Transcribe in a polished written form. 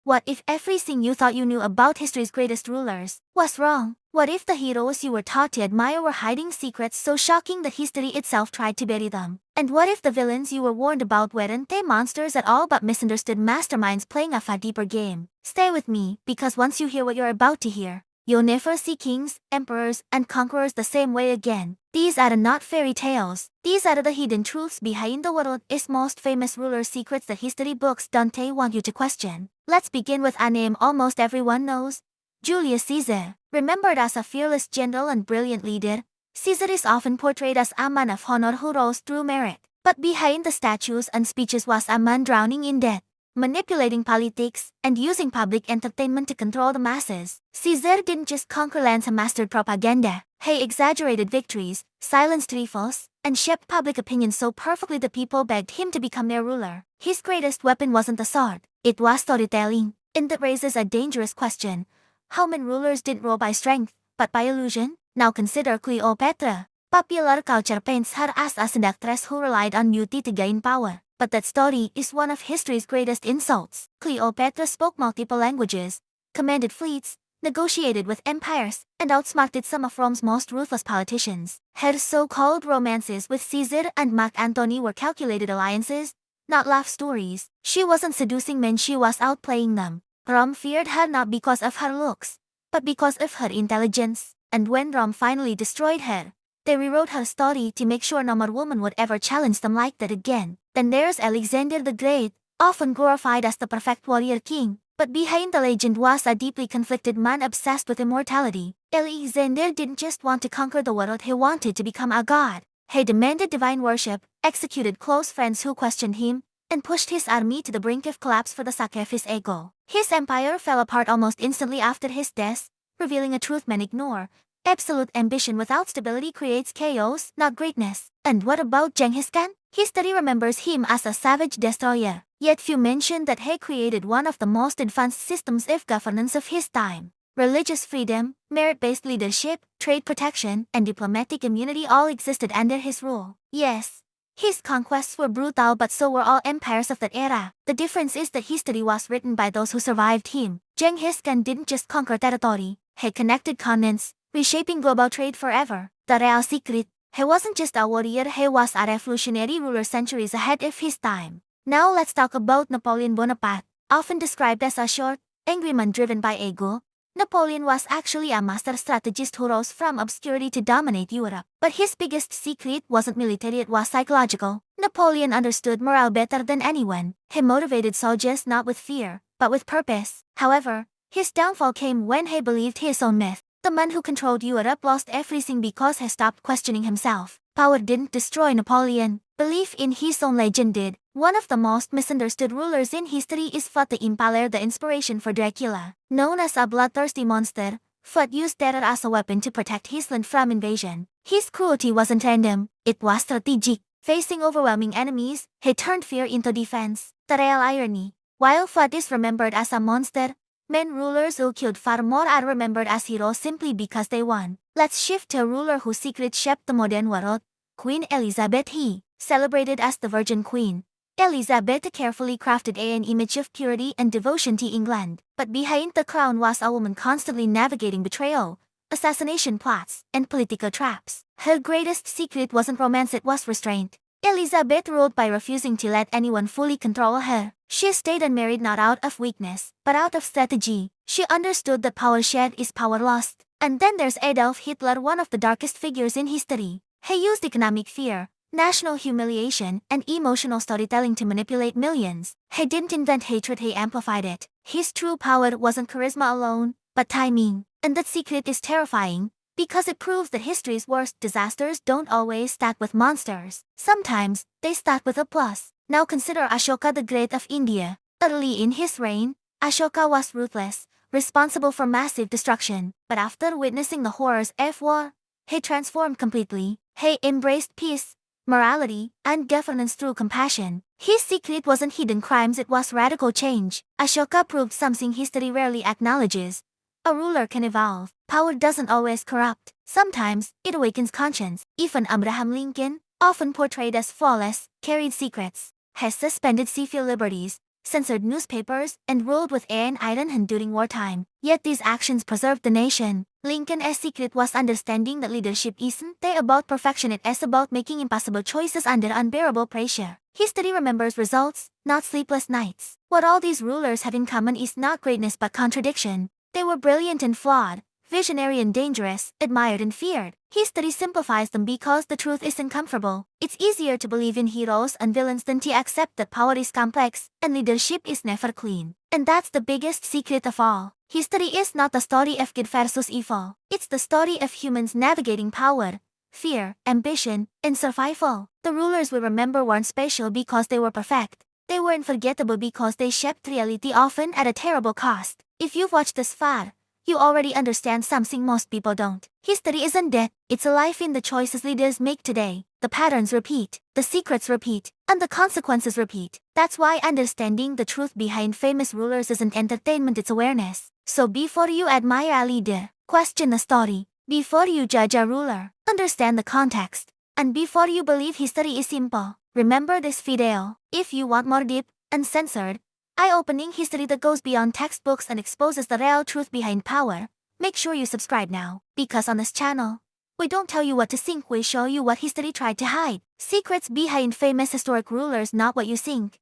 What if everything you thought you knew about history's greatest rulers was wrong? What if the heroes you were taught to admire were hiding secrets so shocking that history itself tried to bury them? And what if the villains you were warned about weren't they monsters at all but misunderstood masterminds playing a far deeper game? Stay with me, because once you hear what you're about to hear, you'll never see kings, emperors, and conquerors the same way again. These are not fairy tales. These are the hidden truths behind the world's most famous rulers' secrets that history books don't want you to question. Let's begin with a name almost everyone knows. Julius Caesar. Remembered as a fearless general and brilliant leader, Caesar is often portrayed as a man of honor who rose through merit. But behind the statues and speeches was a man drowning in debt, manipulating politics, and using public entertainment to control the masses. Caesar didn't just conquer lands, he mastered propaganda. He exaggerated victories, silenced rivals, and shaped public opinion so perfectly that people begged him to become their ruler. His greatest weapon wasn't the sword, it was storytelling. And that raises a dangerous question. How many rulers didn't rule by strength, but by illusion? Now consider Cleopatra. Popular culture paints her as a seductress who relied on beauty to gain power. But that story is one of history's greatest insults. Cleopatra spoke multiple languages, commanded fleets, negotiated with empires, and outsmarted some of Rome's most ruthless politicians. Her so-called romances with Caesar and Mark Antony were calculated alliances, not love stories. She wasn't seducing men, she was outplaying them. Rome feared her not because of her looks, but because of her intelligence. And when Rome finally destroyed her, they rewrote her story to make sure no more woman would ever challenge them like that again. Then there's Alexander the Great, often glorified as the perfect warrior king, but behind the legend was a deeply conflicted man obsessed with immortality. Alexander didn't just want to conquer the world, he wanted to become a god. He demanded divine worship, executed close friends who questioned him, and pushed his army to the brink of collapse for the sake of his ego. His empire fell apart almost instantly after his death, revealing a truth men ignore. Absolute ambition without stability creates chaos, not greatness. And what about Genghis Khan? History remembers him as a savage destroyer, yet few mention that he created one of the most advanced systems of governance of his time. Religious freedom, merit-based leadership, trade protection, and diplomatic immunity all existed under his rule. Yes, his conquests were brutal, but so were all empires of that era. The difference is that history was written by those who survived him. Genghis Khan didn't just conquer territory, he connected continents, reshaping global trade forever. The real secret, he wasn't just a warrior, he was a revolutionary ruler centuries ahead of his time. Now let's talk about Napoleon Bonaparte. Often described as a short, angry man driven by ego, Napoleon was actually a master strategist who rose from obscurity to dominate Europe. But his biggest secret wasn't military, it was psychological. Napoleon understood morale better than anyone. He motivated soldiers not with fear, but with purpose. However, his downfall came when he believed his own myth. The man who controlled Europe lost everything because he stopped questioning himself. Power didn't destroy Napoleon. Belief in his own legend did. One of the most misunderstood rulers in history is Vlad the Impaler, the inspiration for Dracula. Known as a bloodthirsty monster, Vlad used terror as a weapon to protect his land from invasion. His cruelty wasn't random, it was strategic. Facing overwhelming enemies, he turned fear into defense. The real irony. While Vlad is remembered as a monster, men rulers who killed far more are remembered as heroes simply because they won. Let's shift to a ruler whose secret shaped the modern world. Queen Elizabeth. Celebrated as the Virgin Queen, Elizabeth carefully crafted an image of purity and devotion to England. But behind the crown was a woman constantly navigating betrayal, assassination plots, and political traps. Her greatest secret wasn't romance, it was restraint. Elizabeth ruled by refusing to let anyone fully control her. She stayed unmarried not out of weakness, but out of strategy. She understood that power shared is power lost. And then there's Adolf Hitler, one of the darkest figures in history. He used economic fear, national humiliation, and emotional storytelling to manipulate millions. He didn't invent hatred, he amplified it. His true power wasn't charisma alone, but timing. And that secret is terrifying, because it proves that history's worst disasters don't always start with monsters. Sometimes, they start with applause. Now consider Ashoka the Great of India. Early in his reign, Ashoka was ruthless, responsible for massive destruction. But after witnessing the horrors of war, he transformed completely. He embraced peace, morality, and governance through compassion. His secret wasn't hidden crimes, it was radical change. Ashoka proved something history rarely acknowledges. A ruler can evolve. Power doesn't always corrupt. Sometimes, it awakens conscience. Even Abraham Lincoln, often portrayed as flawless, carried secrets. He suspended civil liberties, censored newspapers, and ruled with an iron hand during wartime. Yet these actions preserved the nation. Lincoln's secret was understanding that leadership isn't about perfection, it's about making impossible choices under unbearable pressure. History remembers results, not sleepless nights. What all these rulers have in common is not greatness but contradiction. They were brilliant and flawed, visionary and dangerous, admired and feared. History simplifies them because the truth isn't comfortable. It's easier to believe in heroes and villains than to accept that power is complex and leadership is never clean. And that's the biggest secret of all. History is not the story of good versus evil. It's the story of humans navigating power, fear, ambition, and survival. The rulers we remember weren't special because they were perfect. They were unforgettable because they shaped reality, often at a terrible cost. If you've watched this far, you already understand something most people don't. History isn't dead, it's alive in the choices leaders make today. The patterns repeat, the secrets repeat, and the consequences repeat. That's why understanding the truth behind famous rulers isn't entertainment, it's awareness. So before you admire a leader, question the story. Before you judge a ruler, understand the context. And before you believe history is simple, remember this video. If you want more deep, uncensored, eye-opening history that goes beyond textbooks and exposes the real truth behind power, make sure you subscribe now. Because on this channel, we don't tell you what to think, we show you what history tried to hide. Secrets behind famous historic rulers, not what you think.